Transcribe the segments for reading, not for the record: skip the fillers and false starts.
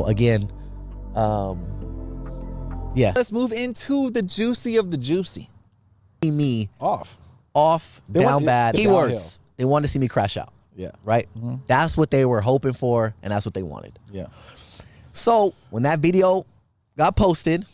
Again, yeah. Let's move into the juicy of the juicy. Me off, down bad. Keywords. Downhill. They wanted to see me crash out. Yeah. Right? That's what they were hoping for, and that's what they wanted. Yeah. So when that video got posted,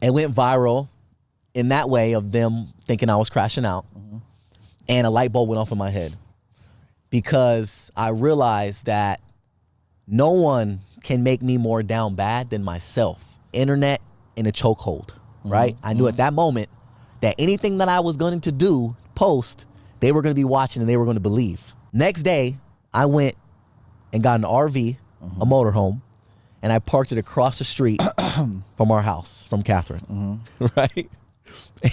it went viral in that way of them thinking I was crashing out, and a light bulb went off in my head because I realized that no one can make me more down bad than myself. Internet in a chokehold, right? I knew at that moment that anything that I was going to do, post, they were going to be watching and they were going to believe. Next day, I went and got an RV, a motorhome, and I parked it across the street from our house, from Catherine, right?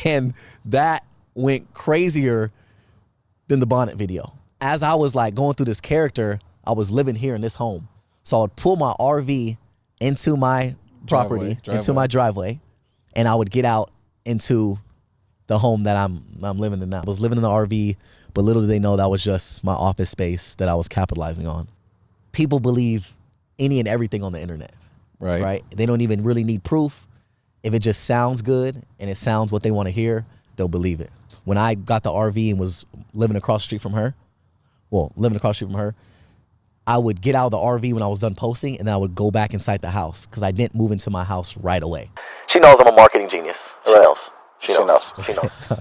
And that went crazier than the bonnet video. As I was like going through this character, I was living here in this home. So I would pull my RV into my property, into my driveway, and I would get out into the home that I'm living in now. I was living in the RV, but little did they know that was just my office space that I was capitalizing on. People believe any and everything on the internet, right? They don't even really need proof. If it just sounds good and it sounds what they want to hear, they'll believe it. When I got the RV and was living across the street from her, I would get out of the RV when I was done posting, and then I would go back inside the house because I didn't move into my house right away. She knows I'm a marketing genius. She knows. She knows.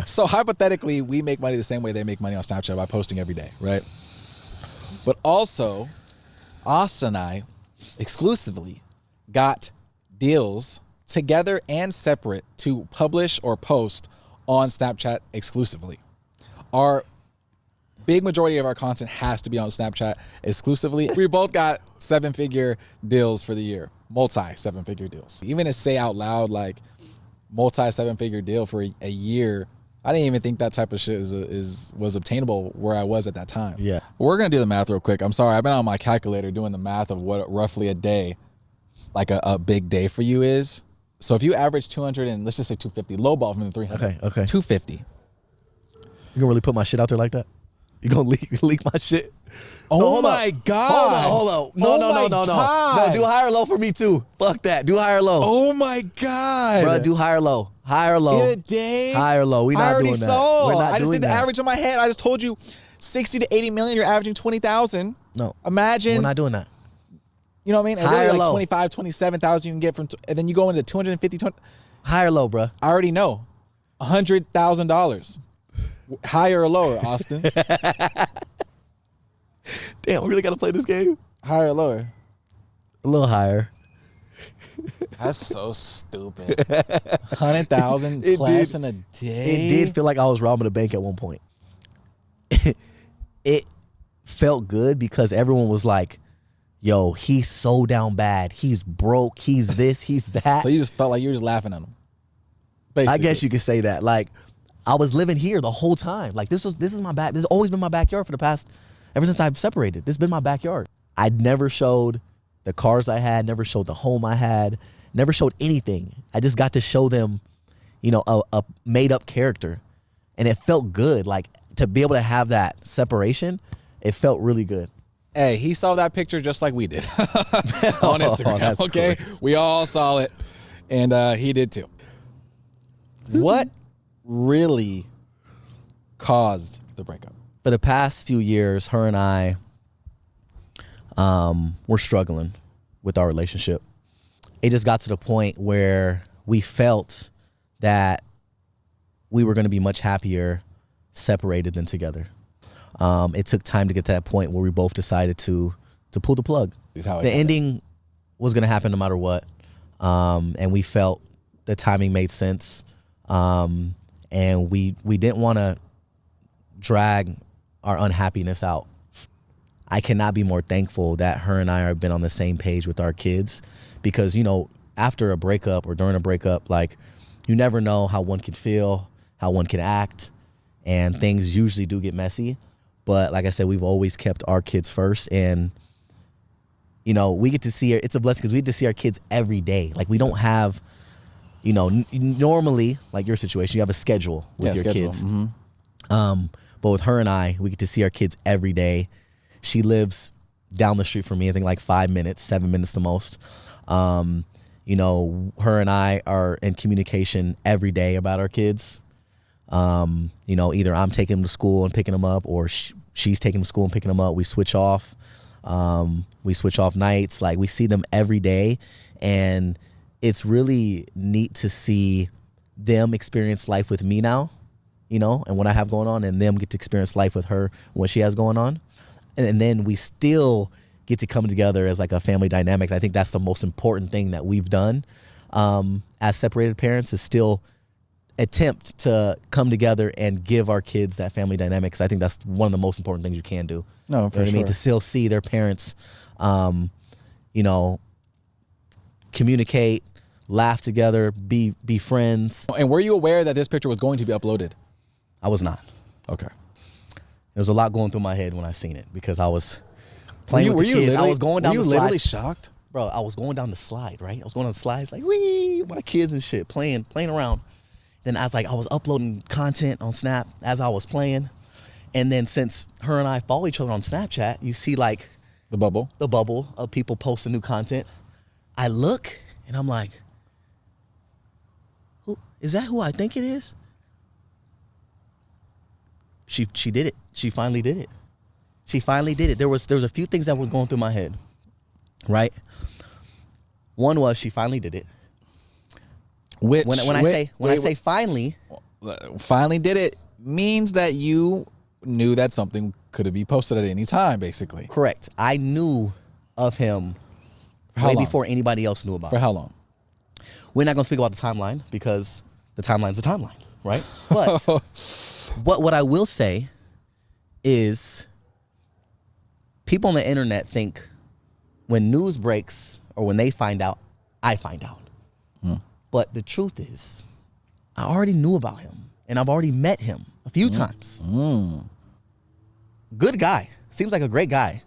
So hypothetically, we make money the same way they make money on Snapchat by posting every day, right? But also, Austin and I exclusively got deals together and separate to publish or post on Snapchat exclusively. Our big majority of our content has to be on Snapchat exclusively. We both got 7-figure deals for the year, multi-7-figure deals. Even to say out loud, like multi-7-figure deal for a year, I didn't even think that type of shit was obtainable where I was at that time. Yeah. We're going to do the math real quick. I'm sorry. I've been on my calculator doing the math of what roughly a day, like a big day for you is. So if you average 200 and let's just say 250, lowball from the 300. Okay. 250. You gonna really put my shit out there like that? You gonna leak my shit? Oh my God. Hold on. No. No, do high or low for me too. Fuck that. Do high or low. Oh my God. Bro, do high or low. High or low. In a day? High or low. We're not doing that. We're not I just doing did the that. average in my head. I just told you 60 to 80 million, you're averaging 20,000. No. Imagine. We're not doing that. You know what I mean? And High really or like low? 25, 27,000 you can get from, and then you go into 250, 20. High or low, bro? I already know. $100,000. Higher or lower, Austin? Damn, we really gotta play this game? Higher or lower? A little higher. That's so stupid. 100,000 It plus did. in a day. It did feel like I was robbing a bank at one point. It felt good because everyone was like, yo, he's so down bad. He's broke. He's this, he's that. So you just felt like you were just laughing at him. Basically. I guess you could say that. Like, I was living here the whole time. Like, this is my back. This has always been my backyard for the past, ever since I've separated. This has been my backyard. I'd never showed the cars I had, never showed the home I had, never showed anything. I just got to show them, you know, a made up character. And it felt good. Like, to be able to have that separation, it felt really good. Hey, he saw that picture just like we did on Instagram. That's Okay, crazy. We all saw it, and he did too. What really caused the breakup? For the past few years, her and I were struggling with our relationship. It just got to the point where we felt that we were going to be much happier separated than together. It took time to get to that point where we both decided to pull the plug. The ending was going to happen no matter what, and we felt the timing made sense, and we didn't want to drag our unhappiness out. I cannot be more thankful that her and I have been on the same page with our kids, because, you know, after a breakup or during a breakup, like, you never know how one can feel, how one can act, and things usually do get messy. But like I said, we've always kept our kids first, and, you know, we get to see her. It's a blessing because we get to see our kids every day. Like, we don't have, you know, normally, like your situation, you have a schedule with your kids. Mm-hmm. But with her and I, we get to see our kids every day. She lives down the street from me. I think like 5 minutes, 7 minutes the most. You know, her and I are in communication every day about our kids. You know, either I'm taking them to school and picking them up, or she's taking them to school and picking them up. We switch off. We switch off nights. Like, we see them every day, and it's really neat to see them experience life with me now, you know, and what I have going on, and them get to experience life with her, what she has going on. And then we still get to come together as like a family dynamic. And I think that's the most important thing that we've done as separated parents, is still attempt to come together and give our kids that family dynamic. Because I think that's one of the most important things you can do. No, for you know what sure. I mean? To still see their parents, you know, communicate, laugh together, be friends. And were you aware that this picture was going to be uploaded? I was not. Okay. There was a lot going through my head when I seen it, because I was playing with the kids. I was going down the slide. Were you literally shocked? Bro, I was going down the slide, right? I was going down the slides like, wee, my kids and shit, playing around. Then I was uploading content on Snap as I was playing. And then since her and I follow each other on Snapchat, you see like The bubble of people posting new content. I look and I'm like, who is that? Who I think it is? She did it. She finally did it. She finally did it. There was a few things that was going through my head, right? One was she finally did it. Which When I say finally, finally did it means that you knew that something could be posted at any time, basically. correct. I knew of him How way long? before anybody else knew about For him. how long? We're not going to speak about the timeline, because the timeline's a timeline, right? But what I will say is, people on the internet think when news breaks or when they find out, I find out. But the truth is, I already knew about him, and I've already met him a few times. Good guy. Seems like a great guy,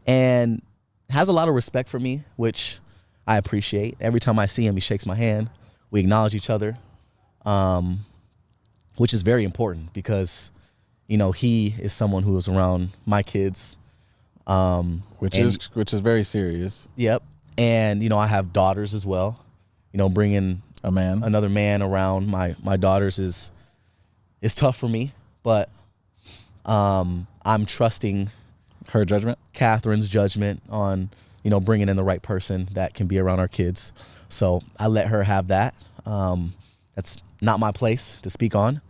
and has a lot of respect for me, which I appreciate. Every time I see him, he shakes my hand. We acknowledge each other, which is very important, because, you know, he is someone who is around my kids. Which is very serious. Yep. And, you know, I have daughters as well. You know, bringing another man around my daughters is tough for me, but I'm trusting Her judgment? Catherine's judgment on, you know, bringing in the right person that can be around our kids. So I let her have that. That's not my place to speak on.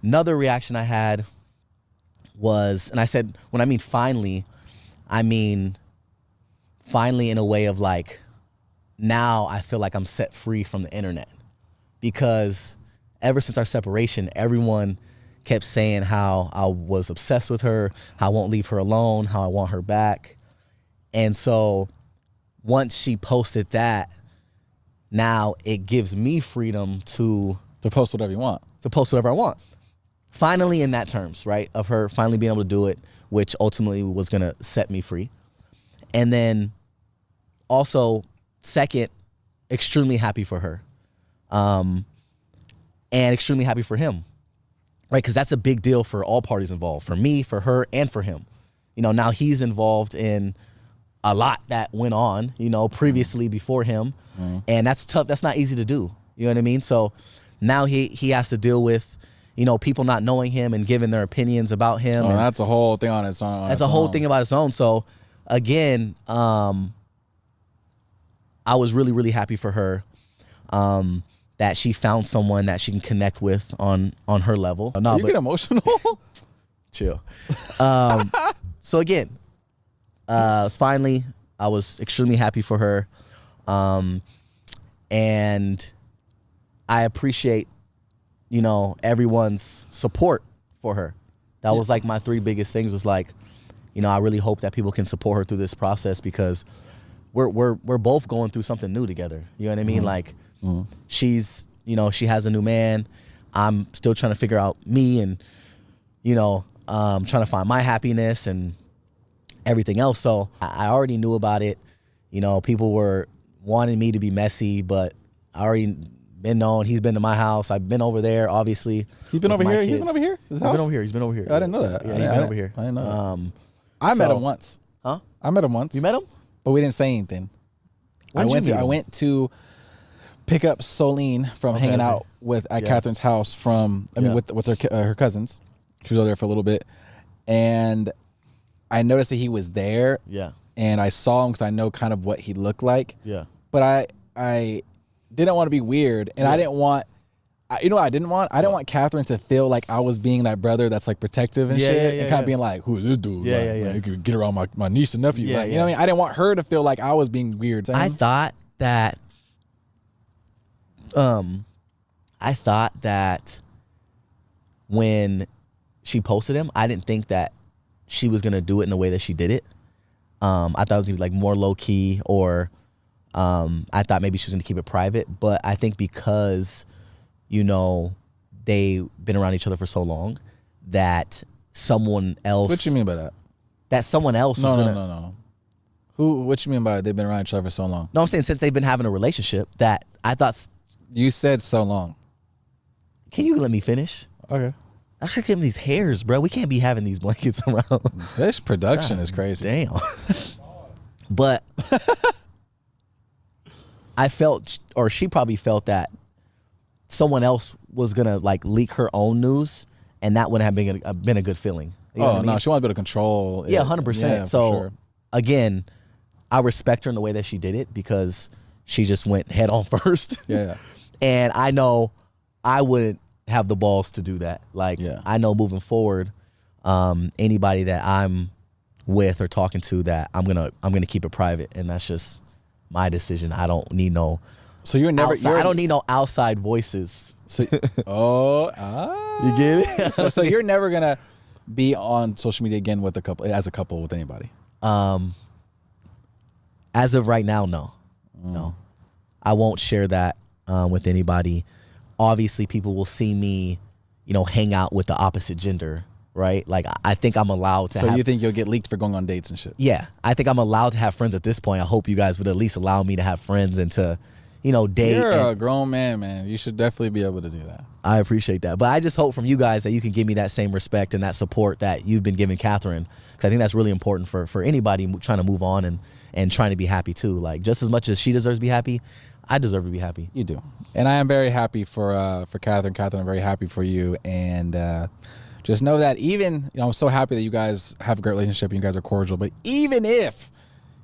Another reaction I had was, and I said, when I mean finally in a way of like, now I feel like I'm set free from the internet, because ever since our separation, everyone kept saying how I was obsessed with her, how I won't leave her alone, how I want her back. And so once she posted that, now it gives me freedom to post whatever you want. I want. Finally, in that terms, right? Of her finally being able to do it, which ultimately was going to set me free. And then also, second, extremely happy for her. And extremely happy for him, right? Because that's a big deal for all parties involved, for me, for her, and for him. You know, now he's involved in a lot that went on, you know, previously before him. And that's tough. That's not easy to do. You know what I mean? So now he has to deal with, you know, people not knowing him and giving their opinions about him. Oh, and that's a whole thing on its own. that's a whole thing about its own. So again, I was really, really happy for her, that she found someone that she can connect with on her level. You get emotional? Chill. So again, finally, I was extremely happy for her. And I appreciate, you know, everyone's support for her. That was like my three biggest things, was like, you know, I really hope that people can support her through this process, because we're both going through something new together. You know what I mean? Like, she's, you know, she has a new man. I'm still trying to figure out me, and, you know, trying to find my happiness and everything else. So I already knew about it. You know, people were wanting me to be messy, but I already been known. He's been to my house. I've been over there, obviously. He's been with over my here? kids. He's been over here? He's been over here. He's been over here. I didn't know that. Yeah, he's been over here. I didn't know that. I met him once. Huh? I met him once. You met him? But we didn't say anything. I went to pick up Solene from hanging out at Catherine's house with her cousins. She was over there for a little bit, and I noticed that he was there. Yeah. And I saw him because I know kind of what he looked like. Yeah. But I didn't want to be weird, and I didn't want. You know what I didn't want? I didn't want Catherine to feel like I was being that brother that's like protective and shit, and kind of being like, "Who is this dude? You could get around my niece and nephew." You know what I mean? I didn't want her to feel like I was being weird. I thought that, when she posted him, I didn't think that she was gonna do it in the way that she did it. I thought it was gonna be like more low key, or I thought maybe she was gonna keep it private. But I think because, you know, they've been around each other for so long that someone else. What you mean by that? That someone else. No. What you mean by they've been around each other for so long? No, I'm saying since they've been having a relationship. That I thought. You said so long. Can you let me finish? Okay. I should give him these hairs, bro. We can't be having these blankets around. This production is crazy. Damn. But I felt, or she probably felt that someone else was gonna like leak her own news, and that wouldn't have been a good feeling. You know what I mean? No, she wanted to be able to control. Yeah, 100%. So again, I respect her in the way that she did it because she just went head on first. Yeah. And I know I wouldn't have the balls to do that. Like, I know moving forward, anybody that I'm with or talking to, that I'm gonna keep it private, and that's just my decision. I don't need no. So you're never. I don't need no outside voices. So, you get it? so you're never gonna be on social media again with a couple with anybody. As of right now, no. No, I won't share that with anybody. Obviously, people will see me, you know, hang out with the opposite gender, right? Like, I think I'm allowed to. So you think you'll get leaked for going on dates and shit? Yeah, I think I'm allowed to have friends at this point. I hope you guys would at least allow me to have friends and to, you know, date. You're a grown man. You should definitely be able to do that. I appreciate that. But I just hope from you guys that you can give me that same respect and that support that you've been giving Catherine, because I think that's really important for anybody trying to move on and trying to be happy too. Like, just as much as she deserves to be happy, I deserve to be happy. You do. And I am very happy for Catherine. Catherine, I'm very happy for you. And just know that even, you know, I'm so happy that you guys have a great relationship and you guys are cordial. But even if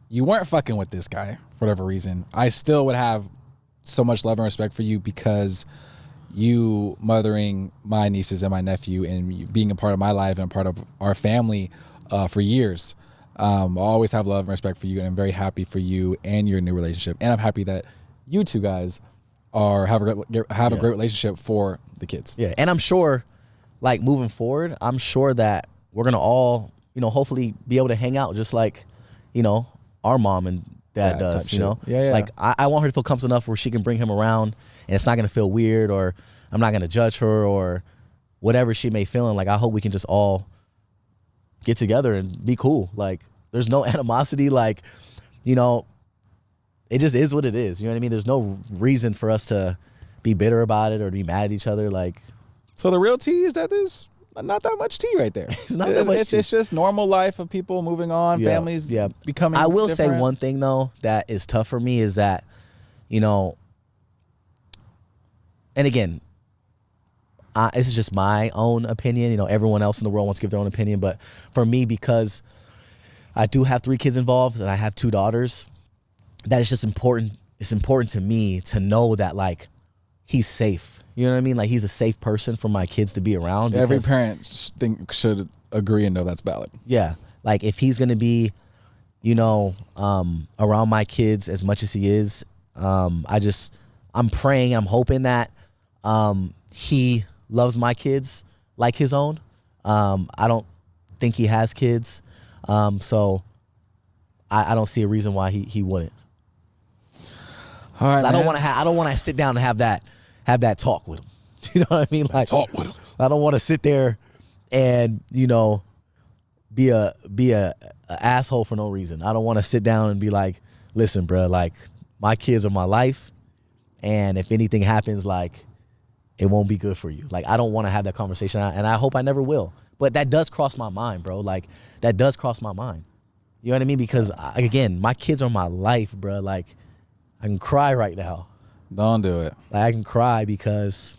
you weren't fucking with this guy for whatever reason, I still would have so much love and respect for you, because you mothering my nieces and my nephew and you being a part of my life and a part of our family for years. I always have love and respect for you, and I'm very happy for you and your new relationship. And I'm happy that you two guys have a great relationship for the kids. Yeah, and I'm sure, like, moving forward, I'm sure that we're gonna all, you know, hopefully be able to hang out just like, you know, our mom and dad does. You know, like I want her to feel comfortable enough where she can bring him around, and it's not gonna feel weird, or I'm not gonna judge her or whatever she may feel. And like, I hope we can just all get together and be cool. Like, there's no animosity. Like, you know, it just is what it is. You know what I mean? There's no reason for us to be bitter about it or to be mad at each other. Like, so the real tea is that there's not that much tea right there. It's not that much tea. It's just normal life of people moving on, families becoming I will different. say one thing, though, that is tough for me is that, you know, and again, this is just my own opinion. You know, everyone else in the world wants to give their own opinion. But for me, because I do have 3 kids involved and I have 2 daughters, that it's just important. It's important to me to know that, like, he's safe. You know what I mean? Like, he's a safe person for my kids to be around. Every parent should agree and know that's valid. Yeah. Like, if he's going to be, you know, around my kids as much as he is, I'm praying, I'm hoping that he loves my kids like his own. I don't think he has kids. So I don't see a reason why he wouldn't. All right, I don't want to sit down and have that talk with him. You know what I mean? Like, talk with him. I don't want to sit there and, you know, be a asshole for no reason. I don't want to sit down and be like, listen, bro, like, my kids are my life, and if anything happens, like, it won't be good for you. Like, I don't want to have that conversation, and I hope I never will. But that does cross my mind, bro. Like, that does cross my mind. You know what I mean? Because again, my kids are my life, bro. Like, I can cry right now. Don't do it. Like, I can cry because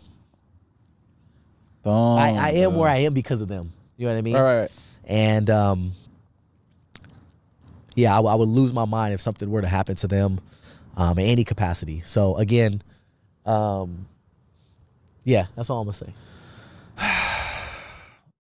Don't. I am where I am because of them. You know what I mean? Right. And yeah, I would lose my mind if something were to happen to them in any capacity. So again, yeah, that's all I'm gonna say.